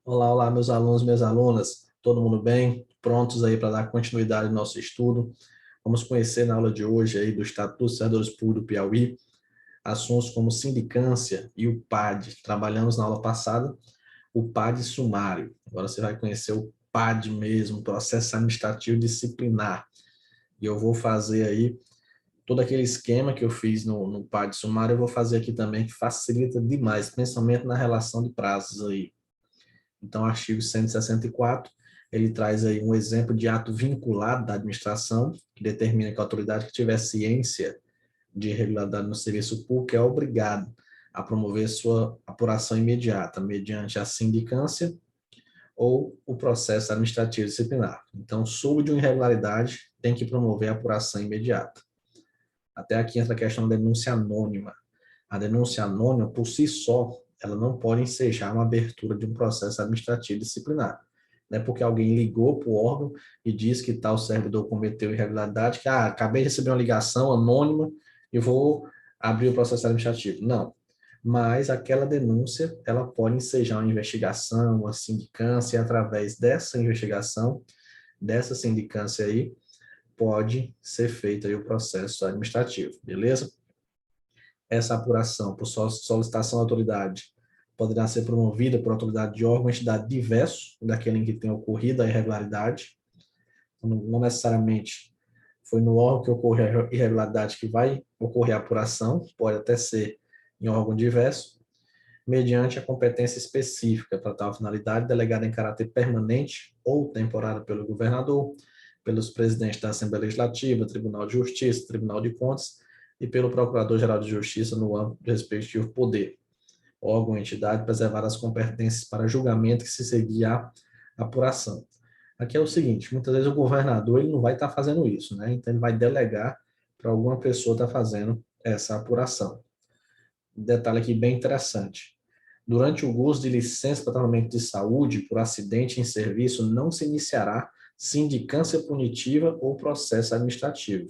Olá, olá, meus alunos, minhas alunas, todo mundo bem? Prontos aí para dar continuidade ao nosso estudo? Vamos conhecer na aula de hoje aí do Estatuto dos Servidores Públicos do Piauí, assuntos como sindicância e o PAD. Trabalhamos na aula passada o PAD sumário. Agora você vai conhecer o PAD mesmo, Processo Administrativo Disciplinar. E eu vou fazer aí todo aquele esquema que eu fiz no PAD sumário, eu vou fazer aqui também, que facilita demais, principalmente na relação de prazos aí. Então, o artigo 164, ele traz aí um exemplo de ato vinculado da administração, que determina que a autoridade que tiver ciência de irregularidade no serviço público é obrigado a promover sua apuração imediata, mediante a sindicância ou o processo administrativo disciplinar. Então, soube de uma irregularidade, tem que promover a apuração imediata. Até aqui entra a questão da denúncia anônima. A denúncia anônima, por si só, ela não pode ensejar uma abertura de um processo administrativo disciplinar. Não é porque alguém ligou para o órgão e disse que tal servidor cometeu irregularidade, que acabei de receber uma ligação anônima e vou abrir o processo administrativo. Não. Mas aquela denúncia, ela pode ensejar uma investigação, uma sindicância, e através dessa investigação, dessa sindicância aí, pode ser feito aí o processo administrativo, beleza? Essa apuração por solicitação da autoridade poderá ser promovida por autoridade de órgão ou entidade diverso daquele em que tenha ocorrido a irregularidade. Não necessariamente foi no órgão que ocorreu a irregularidade que vai ocorrer a apuração, pode até ser em órgão diverso, mediante a competência específica para tal finalidade, delegada em caráter permanente ou temporário pelo governador, pelos presidentes da Assembleia Legislativa, Tribunal de Justiça, Tribunal de Contas e pelo Procurador-Geral de Justiça no âmbito do respectivo poder, órgão ou entidade, preservar as competências para julgamento que se seguir à apuração. Aqui é o seguinte, muitas vezes o governador ele não vai estar fazendo isso, né? Então ele vai delegar para alguma pessoa estar fazendo essa apuração. Um detalhe aqui bem interessante. Durante o gozo de licença para tratamento de saúde por acidente em serviço, não se iniciará sindicância punitiva ou processo administrativo.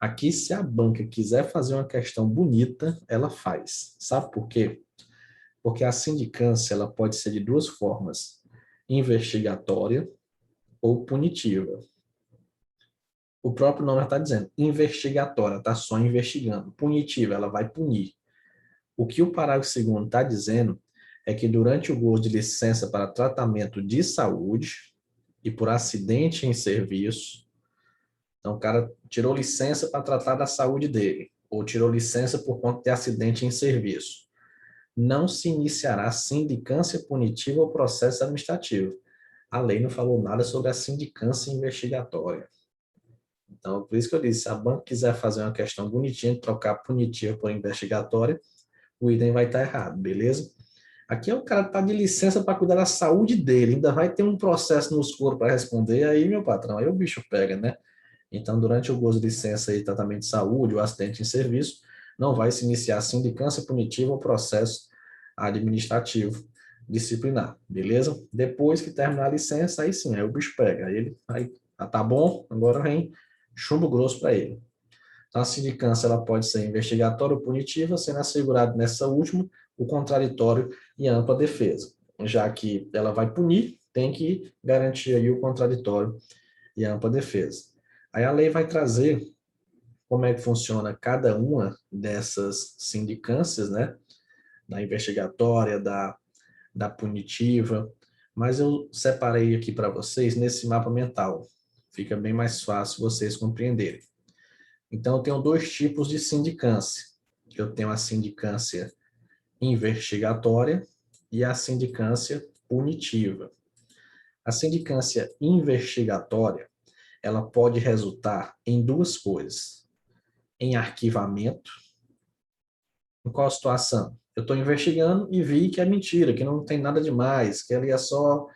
Aqui, se a banca quiser fazer uma questão bonita, ela faz. Sabe por quê? Porque a sindicância ela pode ser de duas formas: investigatória ou punitiva. O próprio nome está dizendo, investigatória, está só investigando. Punitiva, ela vai punir. O que o parágrafo 2º está dizendo é que durante o gozo de licença para tratamento de saúde e por acidente em serviço, então o cara tirou licença para tratar da saúde dele, ou tirou licença por conta de acidente em serviço, não se iniciará sindicância punitiva ou processo administrativo. A lei não falou nada sobre a sindicância investigatória. Então, por isso que eu disse, se a banca quiser fazer uma questão bonitinha, trocar punitiva por investigatória, o item vai estar errado, beleza? Aqui o cara está de licença para cuidar da saúde dele, ainda vai ter um processo no escuro para responder, aí, meu patrão, aí o bicho pega, né? Então, durante o gozo de licença e tratamento de saúde ou acidente em serviço, não vai se iniciar sindicância punitiva ou processo administrativo disciplinar, beleza? Depois que terminar a licença, aí sim, aí o bicho pega, aí tá bom, agora vem chumbo grosso para ele. Então, a sindicância ela pode ser investigatória ou punitiva, sendo assegurado nessa última o contraditório e a ampla defesa. Já que ela vai punir, tem que garantir aí o contraditório e a ampla defesa. Aí a lei vai trazer como é que funciona cada uma dessas sindicâncias, né? Da investigatória, da punitiva, mas eu separei aqui para vocês nesse mapa mental. Fica bem mais fácil vocês compreenderem. Então, eu tenho dois tipos de sindicância. Eu tenho a sindicância investigatória e a sindicância punitiva. A sindicância investigatória, ela pode resultar em duas coisas: em arquivamento. Em qual situação? Eu estou investigando e vi que é mentira, que não tem nada demais, que ele é só,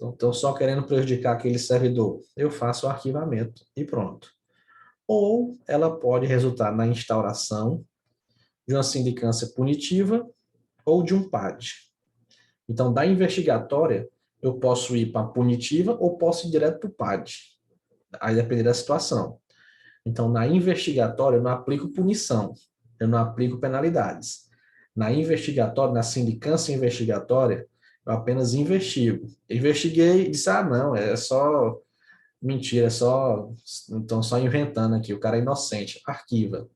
estão só querendo prejudicar aquele servidor. Eu faço o arquivamento e pronto. Ou ela pode resultar na instauração de uma sindicância punitiva ou de um PAD. Então, da investigatória, eu posso ir para a punitiva ou posso ir direto para o PAD. Aí depende da situação. Então, na investigatória, eu não aplico punição, eu não aplico penalidades. Na investigatória, na sindicância investigatória, Eu apenas investigo. Investiguei e disse, ah, não, é só mentira, é só, então só inventando aqui, o cara é inocente, arquiva.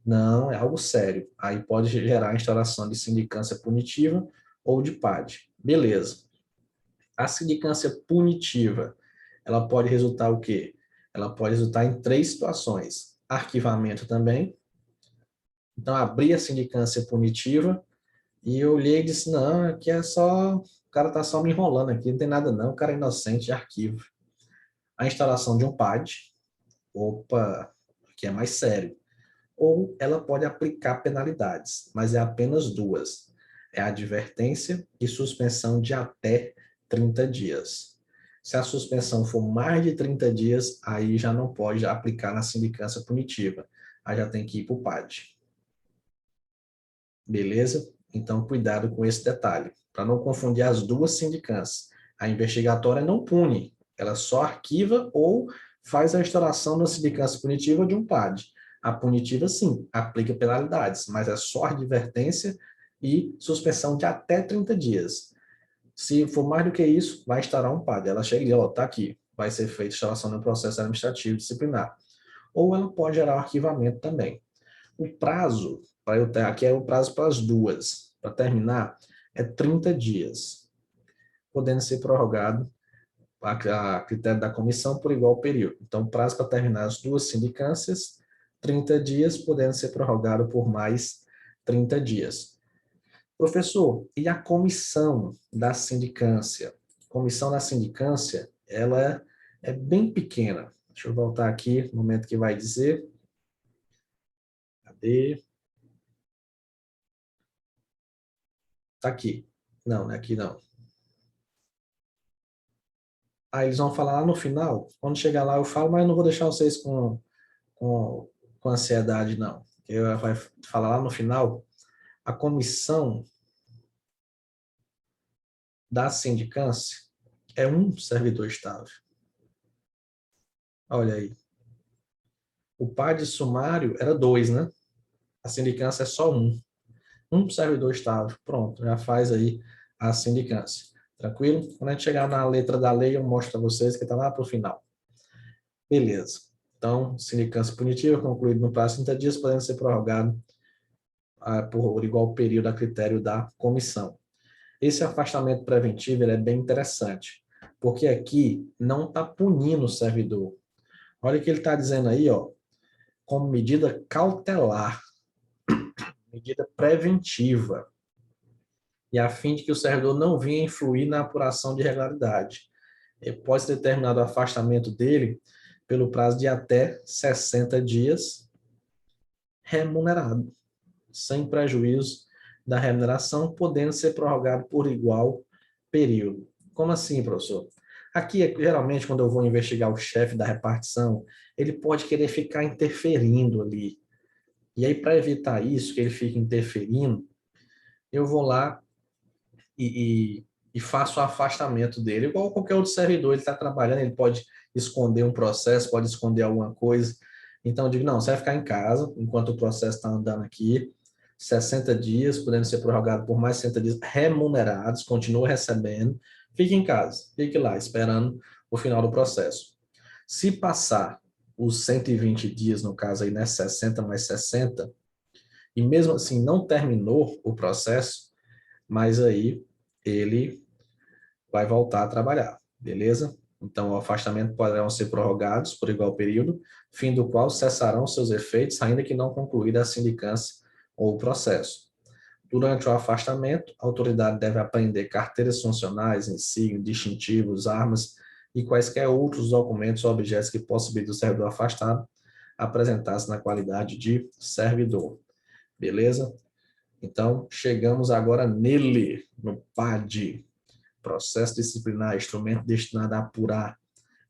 Não, é algo sério. Aí pode gerar a instauração de sindicância punitiva ou de PAD. Beleza. A sindicância punitiva, ela pode resultar o quê? Ela pode resultar em 3 situações. Arquivamento também. Então, abri a sindicância punitiva e eu olhei e disse, não, aqui é só, o cara está só me enrolando aqui, não tem nada não, o cara é inocente, de arquivo. A instalação de um PAD, opa, que é mais sério. Ou ela pode aplicar penalidades, mas é apenas 2. É a advertência e suspensão de até 30 dias. Se a suspensão for mais de 30 dias, aí já não pode aplicar na sindicância punitiva. Aí já tem que ir para o PAD. Beleza? Então, cuidado com esse detalhe, para não confundir as 2 sindicâncias. A investigatória não pune, ela só arquiva ou faz a instauração da sindicância punitiva de um PAD. A punitiva, sim, aplica penalidades, mas é só advertência e suspensão de até 30 dias. Se for mais do que isso, vai instaurar um PAD. Ela chega e diz, ó, tá aqui, vai ser feita a instauração do processo administrativo disciplinar. Ou ela pode gerar o arquivamento também. O prazo, para eu ter, aqui é o prazo para as 2, para terminar, é 30 dias, podendo ser prorrogado a critério da comissão por igual período. Então, o prazo para terminar as 2 sindicâncias, 30 dias, podendo ser prorrogado por mais 30 dias. Professor, e a comissão da sindicância? A comissão da sindicância, ela é bem pequena. Deixa eu voltar aqui no momento que vai dizer. Cadê? Tá aqui. Não, não é aqui não. Aí eles vão falar lá no final. Quando chegar lá eu falo, mas eu não vou deixar vocês com, com ansiedade, não. Eu vai falar lá no final. A comissão da sindicância é um servidor estável. Olha aí. O PAD sumário era 2, né? A sindicância é só um. Um servidor estável. Pronto, já faz aí a sindicância. Tranquilo? Quando a gente chegar na letra da lei, eu mostro para vocês que está lá para o final. Beleza. Então, sindicância punitiva concluída no prazo de 30 dias, podendo ser prorrogado por igual período a critério da comissão. Esse afastamento preventivo ele é bem interessante, porque aqui não está punindo o servidor. Olha o que ele está dizendo aí, ó, como medida cautelar, medida preventiva, e a fim de que o servidor não venha influir na apuração de irregularidade. Ele pode ser determinado o afastamento dele pelo prazo de até 60 dias, remunerado, sem prejuízo da remuneração, podendo ser prorrogado por igual período. Como assim, professor? Aqui, geralmente, quando eu vou investigar o chefe da repartição, ele pode querer ficar interferindo ali. E aí, para evitar isso, que ele fique interferindo, eu vou lá e faço o afastamento dele. Igual qualquer outro servidor, ele está trabalhando, ele pode esconder um processo, pode esconder alguma coisa. Então, eu digo, não, você vai ficar em casa, enquanto o processo está andando aqui, 60 dias, podendo ser prorrogado por mais 60 dias, remunerados, continua recebendo, fique em casa, fique lá, esperando o final do processo. Se passar os 120 dias, no caso aí, né, 60 mais 60, e mesmo assim não terminou o processo, mas aí ele vai voltar a trabalhar, beleza? Então, o afastamento poderão ser prorrogados por igual período, fim do qual cessarão seus efeitos, ainda que não concluída a sindicância ou o processo. Durante o afastamento, a autoridade deve apreender carteiras funcionais, insígnios, distintivos, armas e quaisquer outros documentos ou objetos que possibilitem o servidor afastado apresentar-se na qualidade de servidor. Beleza? Então, chegamos agora nele, no PAD, processo disciplinar, instrumento destinado a apurar,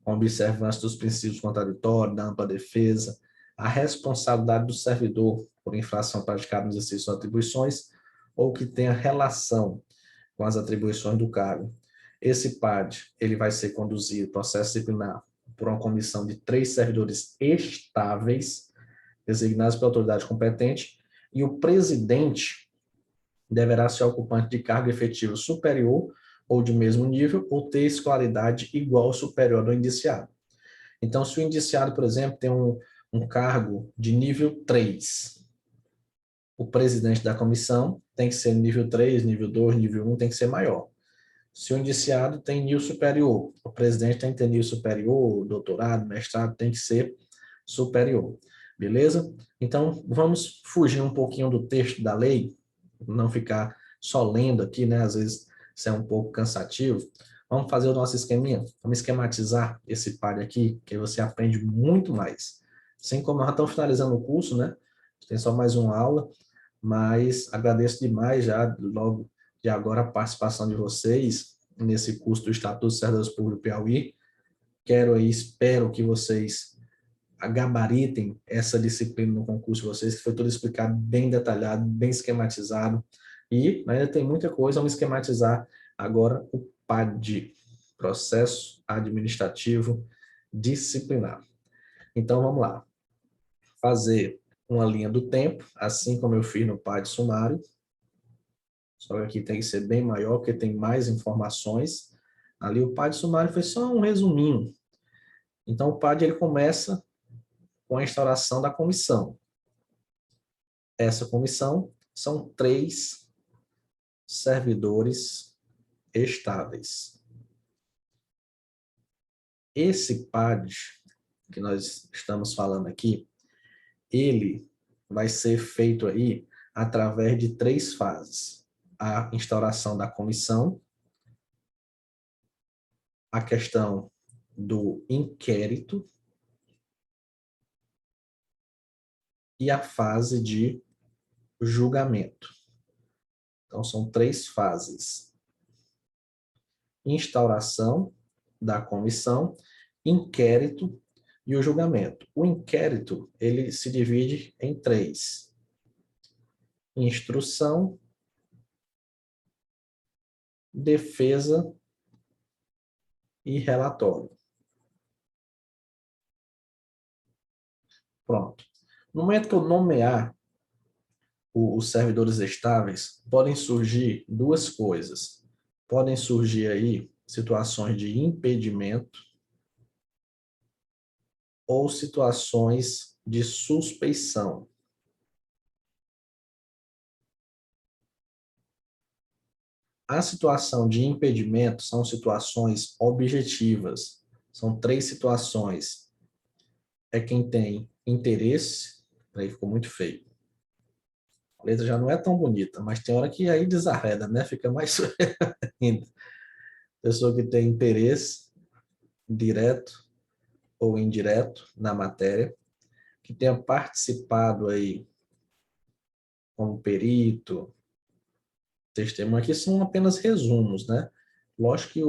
com observância dos princípios contraditórios, da ampla defesa, a responsabilidade do servidor por infração praticada no exercício de atribuições ou que tenha relação com as atribuições do cargo. Esse PAD, ele vai ser conduzido, processo disciplinar, por uma comissão de 3 servidores estáveis, designados pela autoridade competente, e o presidente deverá ser ocupante de cargo efetivo superior ou de mesmo nível, ou ter escolaridade igual ou superior ao indiciado. Então, se o indiciado, por exemplo, tem um cargo de nível 3, o presidente da comissão tem que ser nível 3, nível 2, nível 1 tem que ser maior. Se o indiciado tem nível superior, o presidente tem que ter nível superior, doutorado, mestrado, tem que ser superior. Beleza? Então, vamos fugir um pouquinho do texto da lei, não ficar só lendo aqui, né? Às vezes isso é um pouco cansativo. Vamos fazer o nosso esqueminha? Vamos esquematizar esse PAD aqui, que aí você aprende muito mais. Assim como nós já estamos finalizando o curso, né? Tem só mais uma aula, mas agradeço demais já, logo de agora, a participação de vocês nesse curso do Estatuto dos Servidores Públicos do Piauí. Quero aí, espero que vocês gabaritem essa disciplina no concurso de vocês, que foi tudo explicado bem detalhado, bem esquematizado. E ainda tem muita coisa, vamos esquematizar agora o PAD, Processo Administrativo Disciplinar. Então, vamos lá. Fazer uma linha do tempo, assim como eu fiz no PAD sumário. Só que aqui tem que ser bem maior, porque tem mais informações. Ali o PAD sumário foi só um resuminho. Então, o PAD ele começa com a instauração da comissão. Essa comissão são 3 servidores estáveis. Esse PAD que nós estamos falando aqui, ele vai ser feito aí através de 3 fases. A instauração da comissão, a questão do inquérito e a fase de julgamento. Então, são 3 fases. Instauração da comissão, inquérito e o julgamento. O inquérito, ele se divide em 3. Instrução, defesa e relatório. Pronto. No momento que eu nomear os servidores estáveis, podem surgir 2 coisas. Podem surgir aí situações de impedimento ou situações de suspeição. A situação de impedimento são situações objetivas. São 3 situações. É quem tem interesse, aí ficou muito feio. A letra já não é tão bonita, mas tem hora que aí desarreda, né? Fica mais ainda. Pessoa que tem interesse direto ou indireto na matéria, que tenha participado aí como perito, testemunha, aqui são apenas resumos, né? Lógico que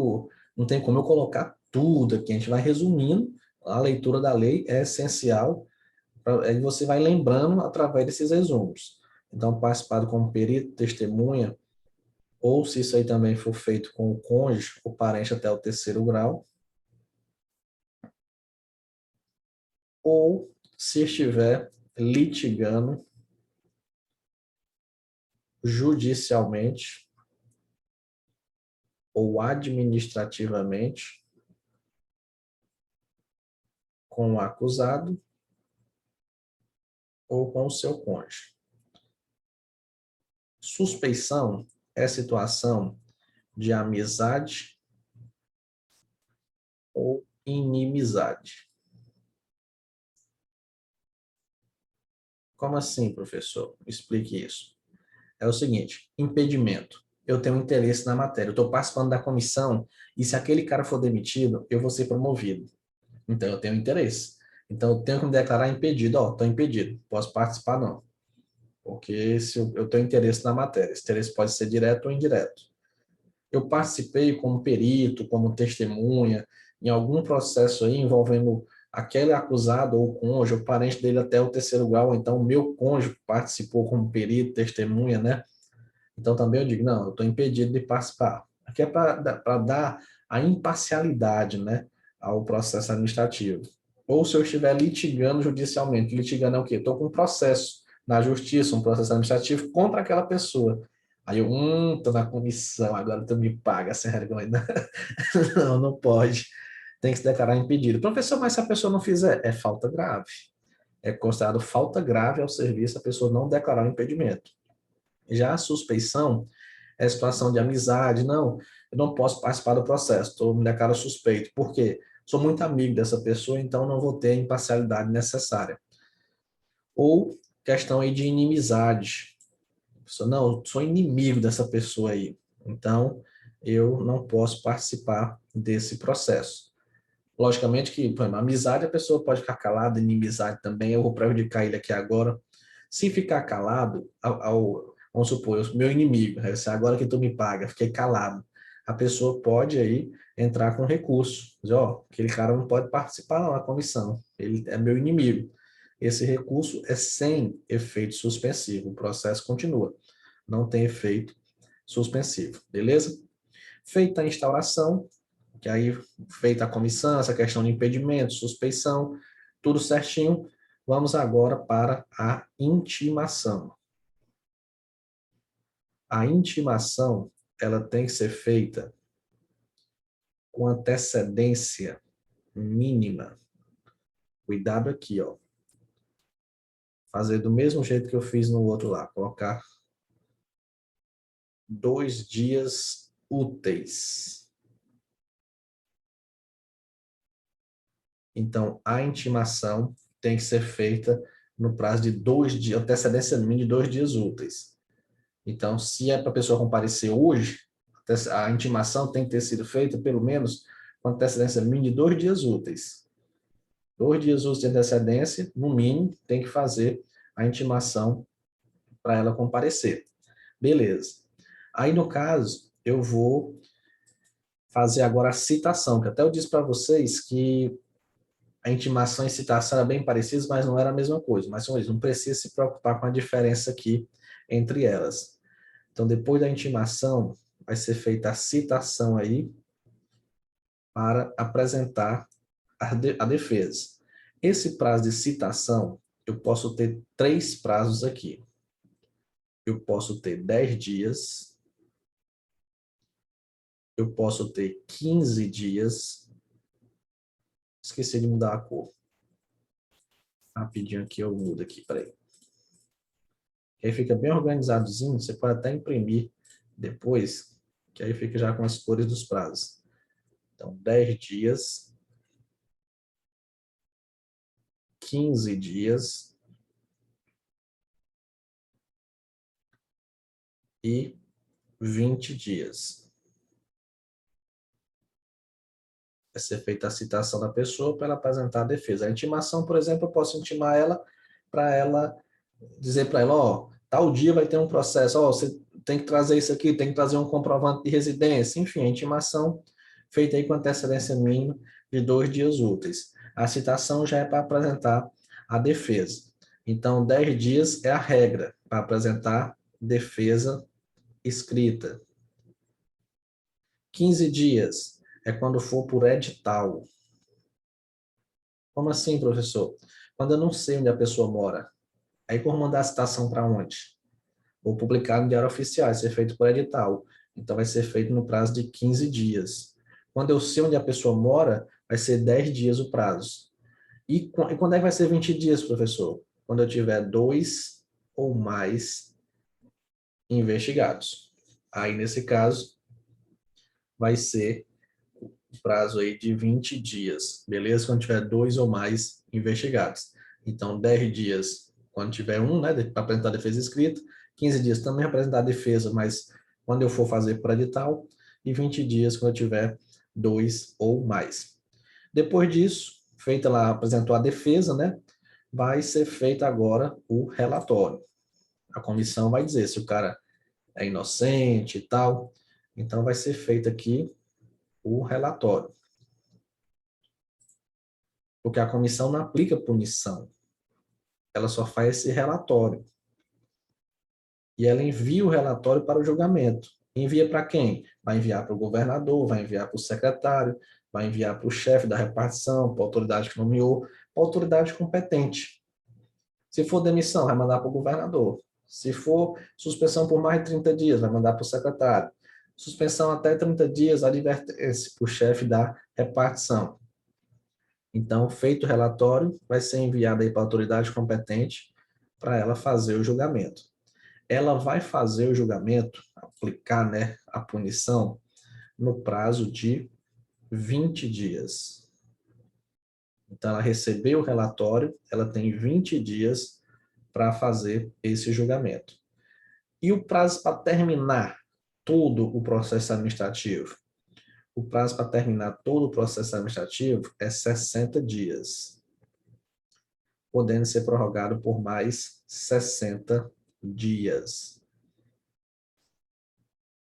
não tem como eu colocar tudo aqui, a gente vai resumindo, a leitura da lei é essencial, aí você vai lembrando através desses resumos. Então, participado como perito, testemunha, ou se isso aí também for feito com o cônjuge, o parente até o 3º grau, ou se estiver litigando judicialmente ou administrativamente com o acusado ou com o seu cônjuge. Suspeição é situação de amizade ou inimizade. Como assim, professor? Explique isso. É o seguinte, impedimento. Eu tenho interesse na matéria, eu estou participando da comissão e se aquele cara for demitido, eu vou ser promovido. Então, eu tenho interesse. Então, eu tenho que me declarar impedido. Ó, estou impedido, posso participar não. Porque se eu tenho interesse na matéria, esse interesse pode ser direto ou indireto. Eu participei como perito, como testemunha, em algum processo aí envolvendo aquele acusado ou cônjuge, o parente dele até o 3º grau, ou então o meu cônjuge participou como perito, testemunha, né? Então também eu digo, não, eu estou impedido de participar. Aqui é para dar a imparcialidade, né, ao processo administrativo. Ou se eu estiver litigando judicialmente, litigando é o quê? Estou com um processo na justiça, um processo administrativo contra aquela pessoa. Aí eu, tô na comissão, agora tu me paga, sem vergonha. Não, não pode. Tem que se declarar impedido. Professor, mas se a pessoa não fizer, é falta grave. É considerado falta grave ao serviço a pessoa não declarar o impedimento. Já a suspeição é situação de amizade. Não, eu não posso participar do processo, me declaro suspeito. Por quê? Sou muito amigo dessa pessoa, então não vou ter a imparcialidade necessária. Ou questão aí de inimizade. Não, eu sou inimigo dessa pessoa aí. Então, eu não posso participar desse processo. Logicamente que, por exemplo, amizade, a pessoa pode ficar calada, inimizade também, eu vou prejudicar ele aqui agora. Se ficar calado, vamos supor, meu inimigo, agora que tu me paga, fiquei calado. A pessoa pode aí entrar com recurso. Dizer, ó, aquele cara não pode participar não, na comissão, ele é meu inimigo. Esse recurso é sem efeito suspensivo, o processo continua, não tem efeito suspensivo, beleza? Feita a instauração, que aí feita a comissão, essa questão de impedimento, suspeição, tudo certinho, vamos agora para a intimação. A intimação, ela tem que ser feita com antecedência mínima. Cuidado aqui, ó. Fazer do mesmo jeito que eu fiz no outro lá, colocar 2 dias úteis. Então, a intimação tem que ser feita no prazo de 2 dias, antecedência mínima de 2 dias úteis. Então, se é para a pessoa comparecer hoje, a intimação tem que ter sido feita pelo menos com antecedência mínima de 2 dias úteis. 2 dias úteis de antecedência, no mínimo, tem que fazer a intimação para ela comparecer. Beleza. Aí, no caso, eu vou fazer agora a citação, que até eu disse para vocês que a intimação e citação eram bem parecidas, mas não era a mesma coisa. Mas não precisa se preocupar com a diferença aqui entre elas. Então, depois da intimação, vai ser feita a citação aí para apresentar a defesa. Esse prazo de citação, eu posso ter 3 prazos aqui. Eu posso ter 10 dias, eu posso ter 15 dias. Esqueci de mudar a cor. Rapidinho aqui eu mudo aqui, peraí. Aí fica bem organizadozinho, você pode até imprimir depois, que aí fica já com as cores dos prazos. Então, 10 dias, 15 dias e 20 dias. Vai ser feita a citação da pessoa para ela apresentar a defesa. A intimação, por exemplo, eu posso intimar ela para ela dizer para ela, ó, tal dia vai ter um processo, ó, você tem que trazer isso aqui, tem que trazer um comprovante de residência, enfim, a intimação feita aí com antecedência mínima de 2 dias úteis. A citação já é para apresentar a defesa. Então, 10 dias é a regra para apresentar defesa escrita. 15 dias é quando for por edital. Como assim, professor? Quando eu não sei onde a pessoa mora, aí como mandar a citação para onde? Vou publicar no Diário Oficial, vai ser feito por edital. Então, vai ser feito no prazo de 15 dias. Quando eu sei onde a pessoa mora, vai ser 10 dias o prazo. E quando é que vai ser 20 dias, professor? Quando eu tiver 2 ou mais investigados. Aí, nesse caso, vai ser o prazo aí de 20 dias, beleza? Quando tiver 2 ou mais investigados. Então, 10 dias quando tiver um, né, para apresentar a defesa escrita, 15 dias também apresentar a defesa, mas quando eu for fazer por edital, e 20 dias quando eu tiver 2 ou mais. Depois disso, feita lá, apresentou a defesa, né, vai ser feito agora o relatório. A comissão vai dizer se o cara é inocente e tal. Então, vai ser feito aqui o relatório. Porque a comissão não aplica punição. Ela só faz esse relatório. E ela envia o relatório para o julgamento. Envia para quem? Vai enviar para o governador, vai enviar para o secretário, vai enviar para o chefe da repartição, para a autoridade que nomeou, para a autoridade competente. Se for demissão, vai mandar para o governador. Se for suspensão por mais de 30 dias, vai mandar para o secretário. Suspensão até 30 dias, advertência para o chefe da repartição. Então, feito o relatório, vai ser enviado aí para a autoridade competente para ela fazer o julgamento. Ela vai fazer o julgamento, aplicar, né, a punição no prazo de 20 dias. Então, ela recebeu o relatório, ela tem 20 dias para fazer esse julgamento. E o prazo para terminar todo o processo administrativo? O prazo para terminar todo o processo administrativo é 60 dias, podendo ser prorrogado por mais 60 dias.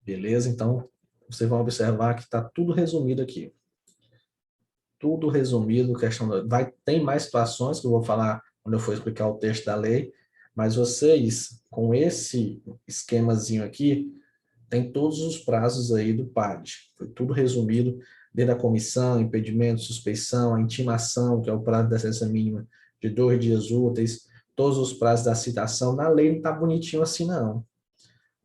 Beleza? Então, vocês vão observar que está tudo resumido aqui. Tudo resumido, tem mais situações que eu vou falar quando eu for explicar o texto da lei, mas vocês, com esse esquemazinho aqui, tem todos os prazos aí do PAD. Foi tudo resumido, desde a comissão, impedimento, suspeição, a intimação, que é o prazo da licença mínima de 2 dias úteis, todos os prazos da citação. Na lei não está bonitinho assim, não.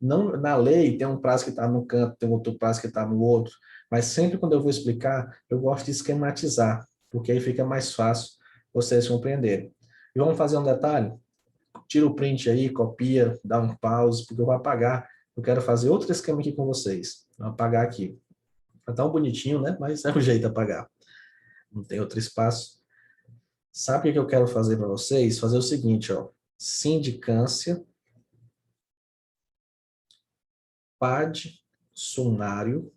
Na lei tem um prazo que está no canto, tem outro prazo que está no outro, mas sempre quando eu vou explicar, eu gosto de esquematizar, porque aí fica mais fácil vocês compreenderem. E vamos fazer um detalhe? Tira o print aí, copia, dá um pause, porque eu vou apagar. Eu quero fazer outro esquema aqui com vocês. Vou apagar aqui. Tá tão bonitinho, né? Mas é o jeito de apagar. Não tem outro espaço. Sabe o que eu quero fazer para vocês? Fazer o seguinte, ó. Sindicância, PAD, sumário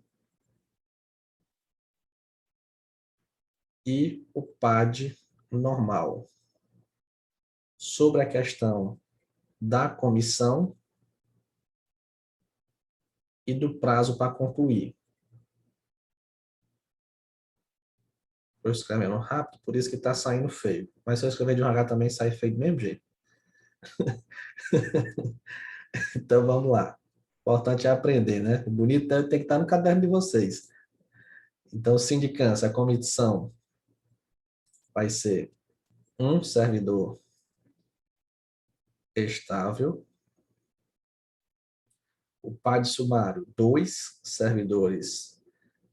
e o PAD normal. Sobre a questão da comissão e do prazo para concluir. Estou escrevendo rápido, por isso que está saindo feio. Mas se eu escrever devagar também sai feio do mesmo jeito. Então vamos lá. O importante é aprender, né? O bonito tem que estar no caderno de vocês. Então, sindicância, a comissão vai ser um servidor estável. O PAD sumário, 2 servidores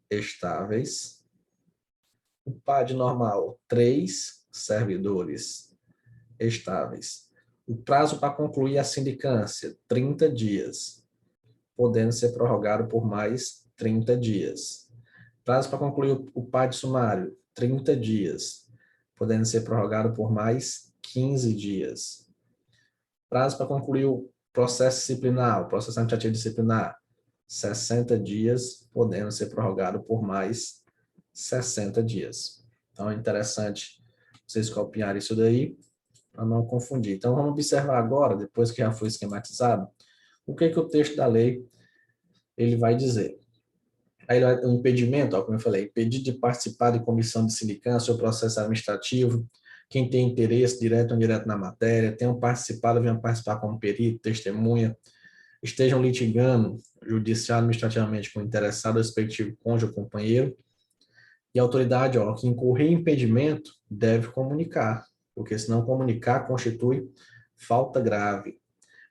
estáveis. O PAD normal, 3 servidores estáveis. O prazo para concluir a sindicância, 30 dias, podendo ser prorrogado por mais 30 dias. Prazo para concluir o PAD sumário, 30 dias, podendo ser prorrogado por mais 15 dias. Prazo para concluir o processo disciplinar, o processo administrativo disciplinar, 60 dias, podendo ser prorrogado por mais 60 dias. Então, é interessante vocês copiarem isso daí, para não confundir. Então, vamos observar agora, depois que já foi esquematizado, o que o texto da lei ele vai dizer. Aí, o impedimento, ó, como eu falei, impedir de participar de comissão de sindicância ou processo administrativo, quem tem interesse direto ou indireto na matéria, tenham participado, venham participar como perito, testemunha, estejam litigando judicial administrativamente com o interessado, respectivo cônjuge ou companheiro, e a autoridade, ó, que incorrer em impedimento, deve comunicar, porque se não comunicar, constitui falta grave.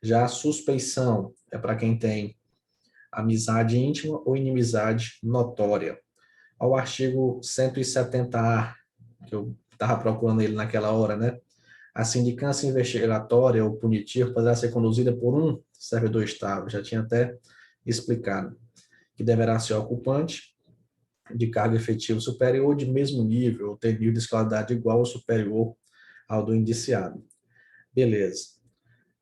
Já a suspeição é para quem tem amizade íntima ou inimizade notória. Ao artigo 170A, que eu estava procurando ele naquela hora, né? A sindicância investigatória ou punitiva poderá ser conduzida por um servidor estável, já tinha até explicado, que deverá ser ocupante de cargo efetivo superior de mesmo nível, ou ter nível de escolaridade igual ou superior ao do indiciado. Beleza.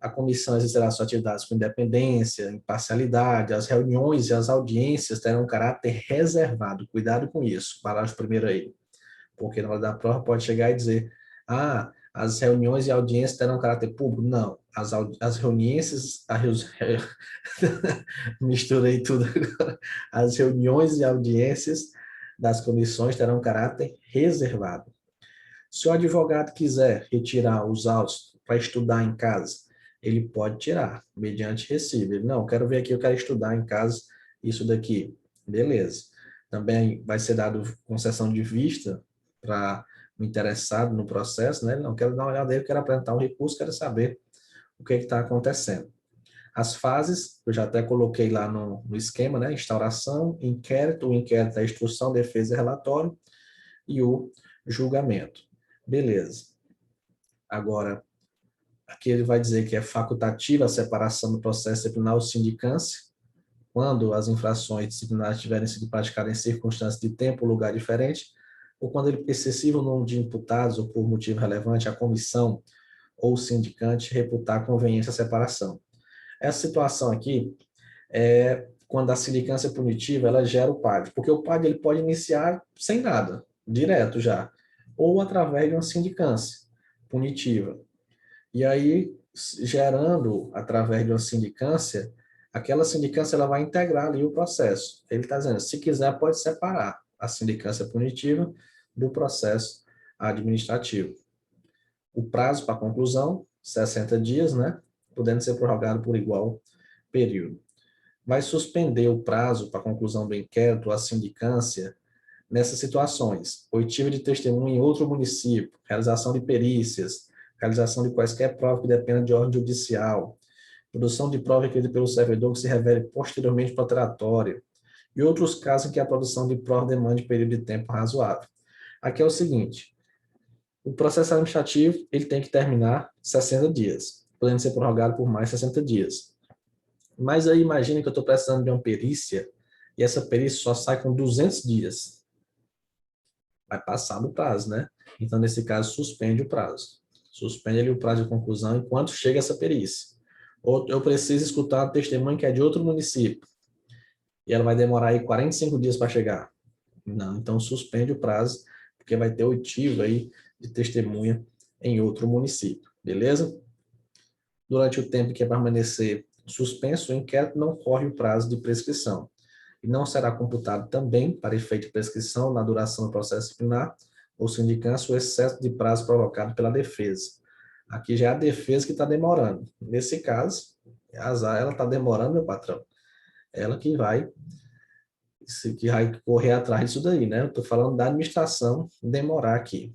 A comissão exercerá suas atividades com independência, imparcialidade, as reuniões e as audiências terão um caráter reservado. Cuidado com isso, parágrafo primeiro aí. Porque na hora da prova pode chegar e dizer, as reuniões e audiências terão um caráter público. Não, as reuniões, misturei tudo agora. As reuniões e audiências das comissões terão um caráter reservado. Se o advogado quiser retirar os autos para estudar em casa, ele pode tirar, mediante recibo. Ele, não, quero ver aqui, eu quero estudar em casa isso daqui. Beleza. Também vai ser dado concessão de vista para o interessado no processo, né? Não, quero dar uma olhada aí, quero apresentar um recurso, quero saber o que está acontecendo. As fases, eu já até coloquei lá no esquema, né? Instauração, inquérito, o inquérito é instrução, defesa e relatório, e o julgamento. Beleza. Agora, aqui ele vai dizer que é facultativa a separação do processo disciplinar ou sindicância, quando as infrações disciplinares tiverem sido praticadas em circunstâncias de tempo ou lugar diferente, ou quando ele excessivo número de imputados ou por motivo relevante, a comissão ou o sindicante reputar conveniência a separação. Essa situação aqui é quando a sindicância punitiva ela gera o PAD, porque o PAD ele pode iniciar sem nada, direto já, ou através de uma sindicância punitiva. E aí, gerando através de uma sindicância, aquela sindicância ela vai integrar ali o processo. Ele está dizendo, se quiser, pode separar a sindicância punitiva do processo administrativo. O prazo para conclusão, 60 dias, né? Podendo ser prorrogado por igual período. Vai suspender o prazo para conclusão do inquérito, a sindicância, nessas situações: oitiva de testemunha em outro município, realização de perícias, realização de quaisquer provas que dependam de ordem judicial, produção de prova requerida pelo servidor que se revele posteriormente protelatória, e outros casos em que a produção de prova demande período de tempo razoável. Aqui é o seguinte: o processo administrativo ele tem que terminar 60 dias, podendo ser prorrogado por mais 60 dias. Mas aí imagina que eu estou precisando de uma perícia e essa perícia só sai com 200 dias. Vai passar do prazo, né? Então, nesse caso, suspende o prazo. Suspende ali o prazo de conclusão enquanto chega essa perícia. Ou eu preciso escutar a testemunha que é de outro município e ela vai demorar aí 45 dias para chegar. Não, então suspende o prazo, porque vai ter oitiva aí de testemunha em outro município, beleza? Durante o tempo que é permanecer suspenso, o inquérito não corre o prazo de prescrição e não será computado também, para efeito de prescrição, na duração do processo disciplinar ou sindicância, o excesso de prazo provocado pela defesa. Aqui já é a defesa que está demorando. Nesse caso, azar, ela está demorando, meu patrão. Ela que vai correr atrás disso daí, né? Eu estou falando da administração demorar aqui.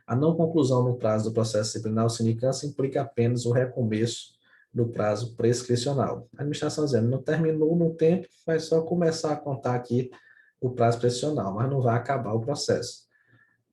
A não conclusão no prazo do processo disciplinar ou sindicância implica apenas o recomeço do prazo prescricional. A administração dizendo, não terminou no tempo, vai só começar a contar aqui o prazo prescricional, mas não vai acabar o processo.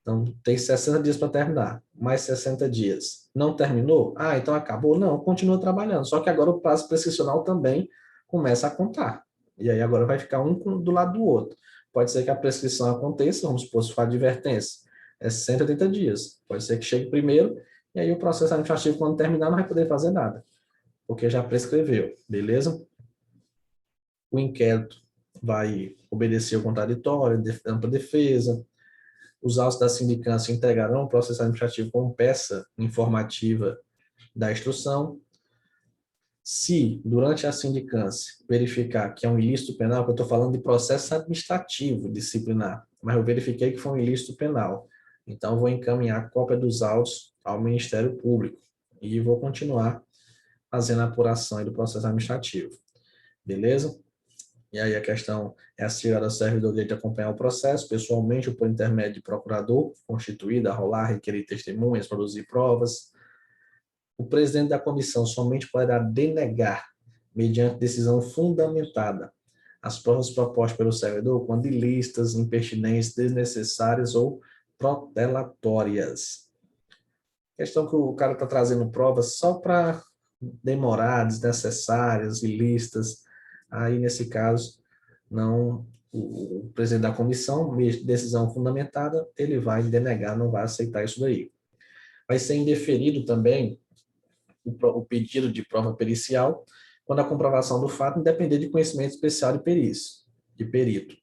Então, tem 60 dias para terminar, mais 60 dias. Não terminou? Ah, então acabou? Não, continua trabalhando. Só que agora o prazo prescricional também começa a contar. E aí agora vai ficar um do lado do outro. Pode ser que a prescrição aconteça, vamos supor, se for advertência, é 180 dias. Pode ser que chegue primeiro, e aí o processo administrativo, quando terminar, não vai poder fazer nada, porque já prescreveu, beleza? O inquérito vai obedecer o contraditório, ampla defesa. Os autos da sindicância integrarão o processo administrativo como peça informativa da instrução. Se, durante a sindicância, verificar que é um ilícito penal, que eu estou falando de processo administrativo disciplinar, mas eu verifiquei que foi um ilícito penal, então vou encaminhar cópia dos autos ao Ministério Público e vou continuar fazendo a apuração do processo administrativo. Beleza? E aí a questão é assegurada ao servidor o direito de acompanhar o processo, pessoalmente ou por intermédio de procurador, constituído, arrolar, requerer testemunhas, produzir provas. O presidente da comissão somente poderá denegar, mediante decisão fundamentada, as provas propostas pelo servidor quando ilícitas, impertinentes, desnecessárias ou protelatórias. Questão que o cara está trazendo provas só para demorar, desnecessárias, ilícitas. Aí, nesse caso, não, o presidente da comissão, decisão fundamentada, ele vai denegar, não vai aceitar isso daí. Vai ser indeferido também o pedido de prova pericial quando a comprovação do fato depender de conhecimento especial de perícia, de perito.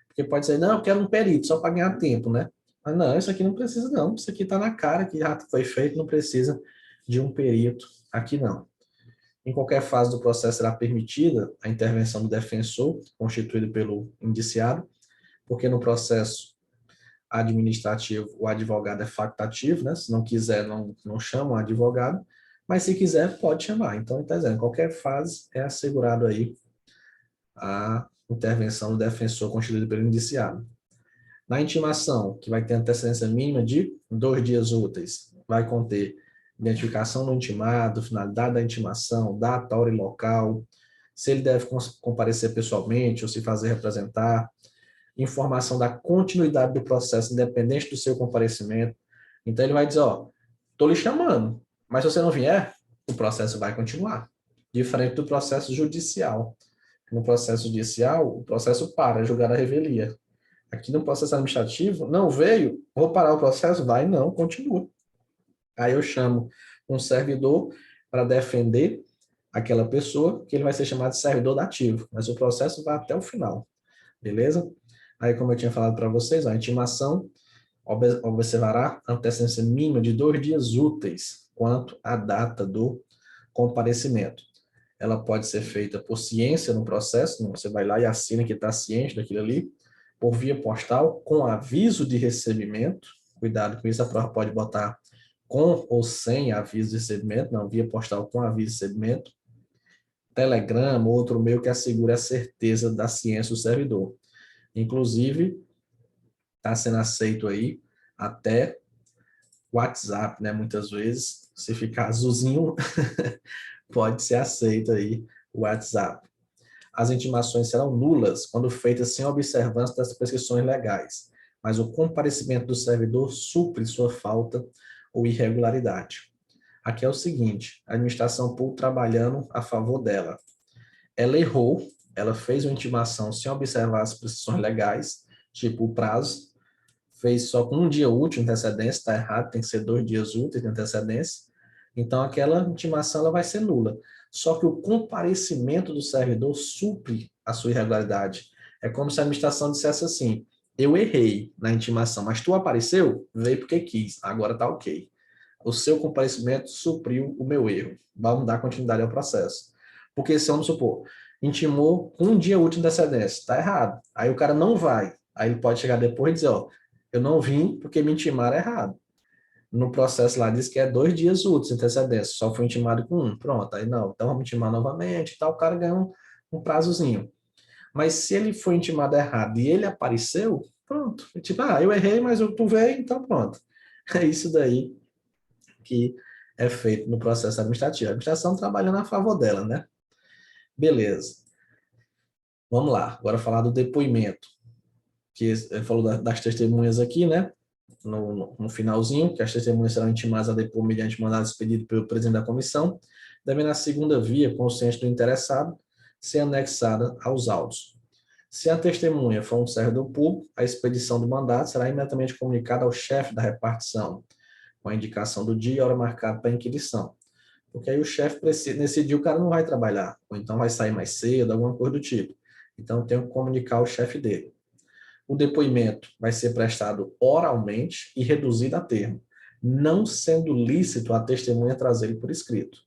Porque pode ser, não, eu quero um perito, só para ganhar tempo, né? Mas não, isso aqui não precisa não, isso aqui está na cara que já foi feito, não precisa de um perito aqui não. Em qualquer fase do processo será permitida a intervenção do defensor, constituído pelo indiciado, porque no processo administrativo o advogado é facultativo, né? Se não quiser, não chama o advogado, mas se quiser, pode chamar. Então, está dizendo, em qualquer fase é assegurado aí a intervenção do defensor constituído pelo indiciado. Na intimação, que vai ter antecedência mínima de 2 dias úteis, vai conter identificação do intimado, finalidade da intimação, data, hora e local, se ele deve comparecer pessoalmente ou se fazer representar, informação da continuidade do processo, independente do seu comparecimento. Então, ele vai dizer, ó, estou lhe chamando, mas se você não vier, o processo vai continuar. Diferente do processo judicial. No processo judicial, o processo para, é julgar a revelia. Aqui no processo administrativo, não veio, vou parar o processo? Vai, não, continua. Aí eu chamo um servidor para defender aquela pessoa, que ele vai ser chamado de servidor dativo, mas o processo vai até o final, beleza? Aí, como eu tinha falado para vocês, a intimação observará a antecedência mínima de 2 dias úteis quanto à data do comparecimento. Ela pode ser feita por ciência no processo, você vai lá e assina que está ciente daquilo ali, por via postal, com aviso de recebimento, cuidado com isso, a prova pode botar com ou sem aviso de recebimento, não, via postal com aviso de recebimento, Telegram, outro meio que assegure a certeza da ciência do servidor. Inclusive, está sendo aceito aí até WhatsApp, né? Muitas vezes, se ficar azulzinho, pode ser aceito aí o WhatsApp. As intimações serão nulas quando feitas sem observância das prescrições legais, mas o comparecimento do servidor supre sua falta ou irregularidade. Aqui é o seguinte, a administração pública trabalhando a favor dela. Ela errou, ela fez uma intimação sem observar as prescrições legais, tipo o prazo, fez só com um dia útil de antecedência, está errado, tem que ser 2 dias úteis de antecedência. Então, aquela intimação ela vai ser nula. Só que o comparecimento do servidor supre a sua irregularidade. É como se a administração dissesse assim, eu errei na intimação, mas tu apareceu? Veio porque quis, agora está ok. O seu comparecimento supriu o meu erro. Vamos dar continuidade ao processo. Porque se, vamos supor, intimou com um dia útil de antecedência, está errado. Aí o cara não vai. Aí ele pode chegar depois e dizer, ó, eu não vim porque me intimaram errado. No processo lá diz que é 2 dias úteis de antecedência, só foi intimado com um. Pronto, aí não, então vamos intimar novamente e tal, o cara ganha um prazozinho. Mas se ele foi intimado errado e ele apareceu, pronto. Tipo, eu errei, mas tu veio, então pronto. É isso daí que é feito no processo administrativo. A administração trabalhando a favor dela, né? Beleza. Vamos lá, agora falar do depoimento. Que ele falou das testemunhas aqui, né? No finalzinho, que as testemunhas serão intimadas a depor mediante mandado expedido pelo presidente da comissão, devendo a segunda via, consciente do interessado, ser anexada aos autos. Se a testemunha for um servidor público, a expedição do mandado será imediatamente comunicada ao chefe da repartição, com a indicação do dia e hora marcada para a inquirição. Porque aí o chefe precisa, nesse dia o cara não vai trabalhar, ou então vai sair mais cedo, alguma coisa do tipo. Então tem que comunicar ao chefe dele. O depoimento vai ser prestado oralmente e reduzido a termo, não sendo lícito a testemunha trazer ele por escrito.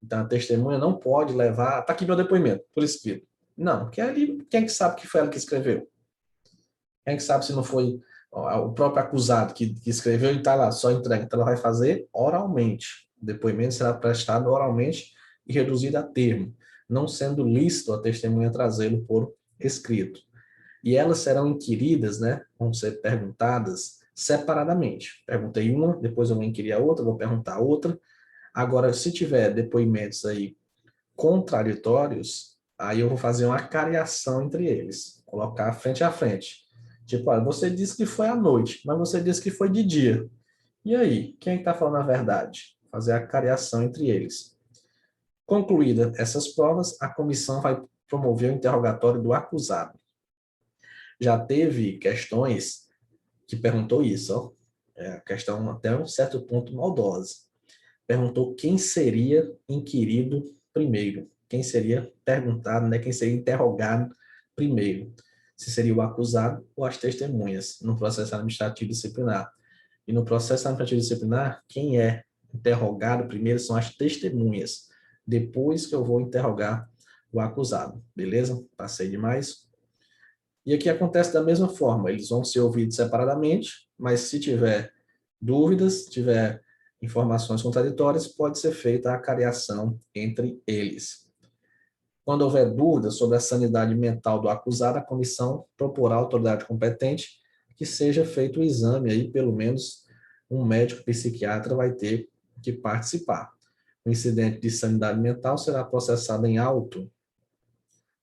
Então, a testemunha não pode levar, está aqui meu depoimento, por escrito. Não, porque ali, quem é que sabe que foi ela que escreveu? Quem é que sabe se não foi o próprio acusado que escreveu e está lá, só entrega. Então, ela vai fazer oralmente. O depoimento será prestado oralmente e reduzido a termo, não sendo lícito a testemunha trazê-lo por escrito. E elas serão inquiridas, né? Vão ser perguntadas separadamente. Perguntei uma, depois eu vou inquirir a outra, vou perguntar a outra. Agora, se tiver depoimentos aí contraditórios, aí eu vou fazer uma cariação entre eles, colocar frente a frente. Tipo, olha, você disse que foi à noite, mas você disse que foi de dia. E aí, quem está falando a verdade? Fazer a cariação entre eles. Concluída essas provas, a comissão vai promover o interrogatório do acusado. Já teve questões que perguntou isso, ó. A questão até um certo ponto maldosa. Perguntou quem seria inquirido primeiro, quem seria perguntado, né, quem seria interrogado primeiro, se seria o acusado ou as testemunhas, no processo administrativo disciplinar. E no processo administrativo disciplinar, quem é interrogado primeiro são as testemunhas, depois que eu vou interrogar o acusado, beleza? Passei demais? E aqui acontece da mesma forma, eles vão ser ouvidos separadamente, mas se tiver dúvidas, tiver informações contraditórias, pode ser feita a cariação entre eles. Quando houver dúvidas sobre a sanidade mental do acusado, a comissão proporá à autoridade competente que seja feito o exame aí, pelo menos um médico psiquiatra vai ter que participar. O incidente de sanidade mental será processado em auto,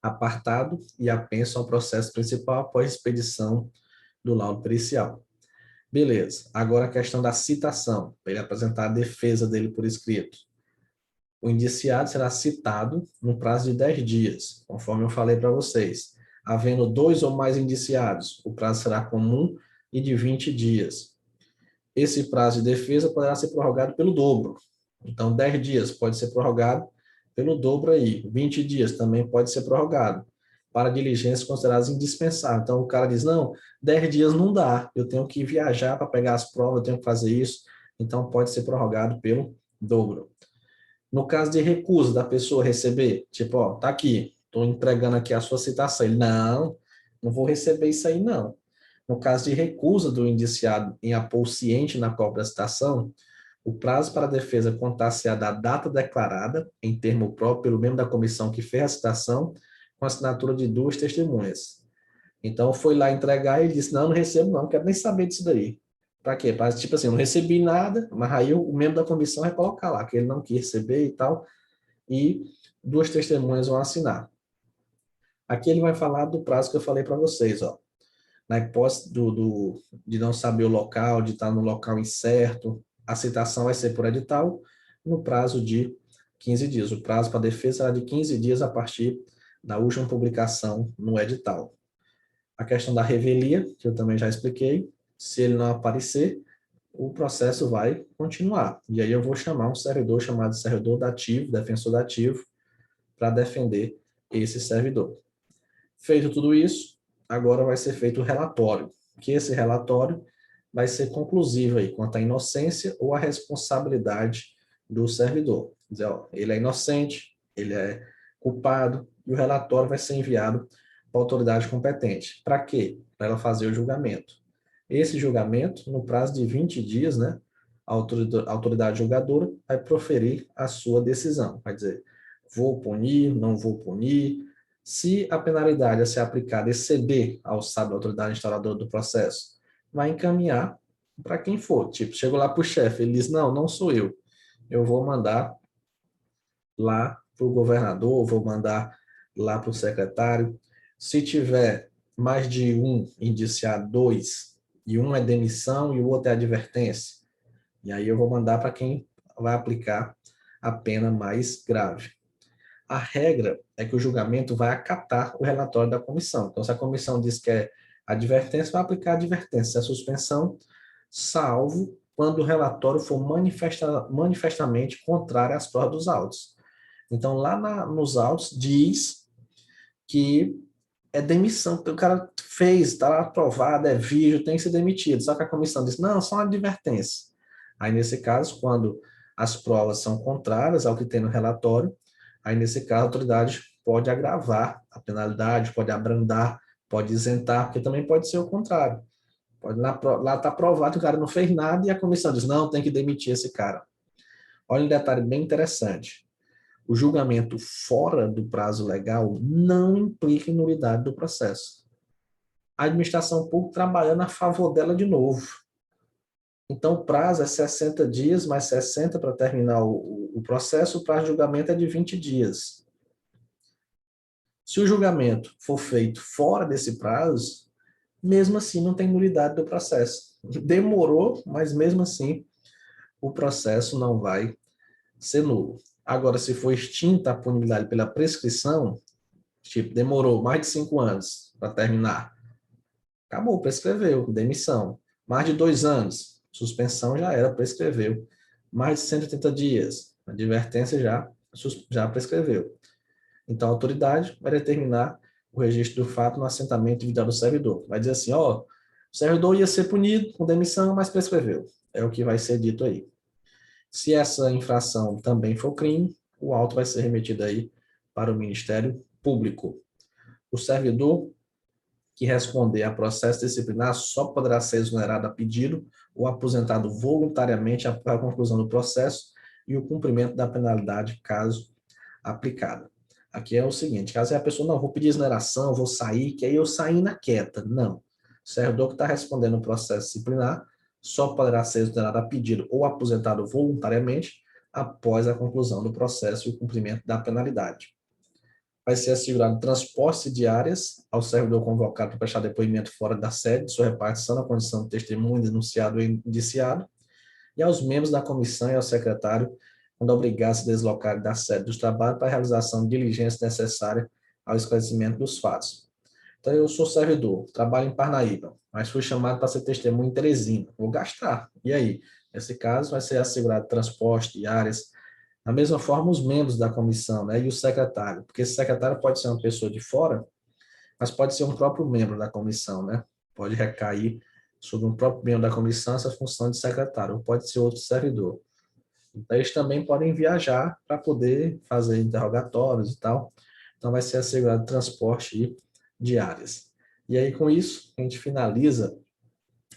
apartado e apenso ao processo principal após expedição do laudo pericial. Beleza. Agora a questão da citação, para ele apresentar a defesa dele por escrito. O indiciado será citado no prazo de 10 dias, conforme eu falei para vocês. Havendo 2 ou mais indiciados, o prazo será comum e de 20 dias. Esse prazo de defesa poderá ser prorrogado pelo dobro. Então, 10 dias pode ser prorrogado pelo dobro aí. 20 dias também pode ser prorrogado para diligências consideradas indispensáveis. Então, o cara diz, não, 10 dias não dá, eu tenho que viajar para pegar as provas, eu tenho que fazer isso. Então, pode ser prorrogado pelo dobro. No caso de recusa da pessoa receber, tipo, ó, tá aqui, estou entregando aqui a sua citação. Ele, não vou receber isso aí, não. No caso de recusa do indiciado em apor ciente na cópia da citação, o prazo para a defesa contar-se-á da data declarada, em termo próprio, pelo membro da comissão que fez a citação, com a assinatura de 2 testemunhas. Então, foi lá entregar e ele disse, não recebo não quero nem saber disso daí. Para quê? Para, tipo assim, não recebi nada, mas aí o membro da comissão vai colocar lá, que ele não quis receber e tal, e 2 testemunhas vão assinar. Aqui ele vai falar do prazo que eu falei para vocês, ó. Na hipótese de não saber o local, de estar no local incerto, a citação vai ser por edital no prazo de 15 dias. O prazo para a defesa será de 15 dias a partir da última publicação no edital. A questão da revelia, que eu também já expliquei, se ele não aparecer, o processo vai continuar. E aí eu vou chamar um servidor chamado servidor dativo, defensor dativo, para defender esse servidor. Feito tudo isso, agora vai ser feito o relatório, que esse relatório vai ser conclusivo aí quanto à inocência ou à responsabilidade do servidor. Quer dizer, ó, ele é inocente, ele é culpado, e o relatório vai ser enviado para a autoridade competente. Para quê? Para ela fazer o julgamento. Esse julgamento, no prazo de 20 dias, né, a autoridade julgadora vai proferir a sua decisão. Vai dizer, vou punir, não vou punir. Se a penalidade a ser aplicada exceder ao sábio da autoridade instauradora do processo, vai encaminhar para quem for. Tipo, chegou lá para o chefe, ele diz, não sou eu. Eu vou mandar lá para o governador, vou mandar lá para o secretário. Se tiver mais de um indiciado, 2, e um é demissão e o outro é advertência, e aí eu vou mandar para quem vai aplicar a pena mais grave. A regra é que o julgamento vai acatar o relatório da comissão. Então, se a comissão diz que é advertência, vai aplicar a advertência. Se é suspensão, salvo quando o relatório for manifestamente contrário às provas dos autos. Então, lá nos autos, diz que é demissão, que o cara fez, está aprovado, é vídeo, tem que ser demitido. Só que a comissão diz, não, só uma advertência. Aí, nesse caso, quando as provas são contrárias ao que tem no relatório, aí, nesse caso, a autoridade pode agravar a penalidade, pode abrandar, pode isentar, porque também pode ser o contrário. Pode, lá está provado que o cara não fez nada e a comissão diz, não, tem que demitir esse cara. Olha um detalhe bem interessante. O julgamento fora do prazo legal não implica em nulidade do processo. A administração pública trabalhando a favor dela de novo. Então, o prazo é 60 dias, mais 60 para terminar o processo, o prazo de julgamento é de 20 dias. Se o julgamento for feito fora desse prazo, mesmo assim não tem nulidade do processo. Demorou, mas mesmo assim o processo não vai ser nulo. Agora, se for extinta a punibilidade pela prescrição, tipo, demorou mais de 5 anos para terminar, acabou, prescreveu, demissão. Mais de 2 anos, suspensão já era, prescreveu. Mais de 180 dias, advertência já prescreveu. Então, a autoridade vai determinar o registro do fato no assentamento individual do servidor. Vai dizer assim, ó, o servidor ia ser punido com demissão, mas prescreveu. É o que vai ser dito aí. Se essa infração também for crime, o auto vai ser remetido aí para o Ministério Público. O servidor que responder a processo disciplinar só poderá ser exonerado a pedido ou aposentado voluntariamente após a conclusão do processo e o cumprimento da penalidade, caso aplicada. Aqui é o seguinte, caso a pessoa, não, vou pedir exoneração, vou sair, que aí eu saí na quieta. Não. O servidor que está respondendo o processo disciplinar só poderá ser exonerado a pedido ou aposentado voluntariamente após a conclusão do processo e o cumprimento da penalidade. Vai ser assegurado transporte de áreas ao servidor convocado para prestar depoimento fora da sede, sua repartição na condição de testemunha, denunciado ou indiciado, e aos membros da comissão e ao secretário, quando obrigado a se deslocar da sede dos trabalhos para a realização de diligência necessária ao esclarecimento dos fatos. Então, eu sou servidor, trabalho em Parnaíba, mas fui chamado para ser testemunha em Teresina. Vou gastar. E aí? Nesse caso, vai ser assegurado transporte, diárias. Da mesma forma, os membros da comissão, né, e o secretário, porque esse secretário pode ser uma pessoa de fora, mas pode ser um próprio membro da comissão, né? Pode recair sobre um próprio membro da comissão essa função de secretário, ou pode ser outro servidor. Então, eles também podem viajar para poder fazer interrogatórios e tal. Então, vai ser assegurado transporte diárias. E aí, com isso, a gente finaliza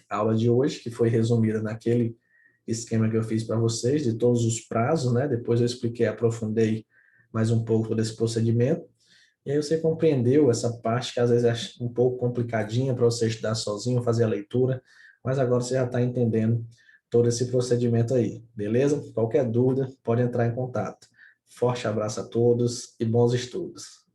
a aula de hoje, que foi resumida naquele esquema que eu fiz para vocês, de todos os prazos, né? Depois eu expliquei, aprofundei mais um pouco desse procedimento. E aí você compreendeu essa parte que às vezes é um pouco complicadinha para você estudar sozinho, fazer a leitura, mas agora você já está entendendo todo esse procedimento aí, beleza? Qualquer dúvida, pode entrar em contato. Forte abraço a todos e bons estudos.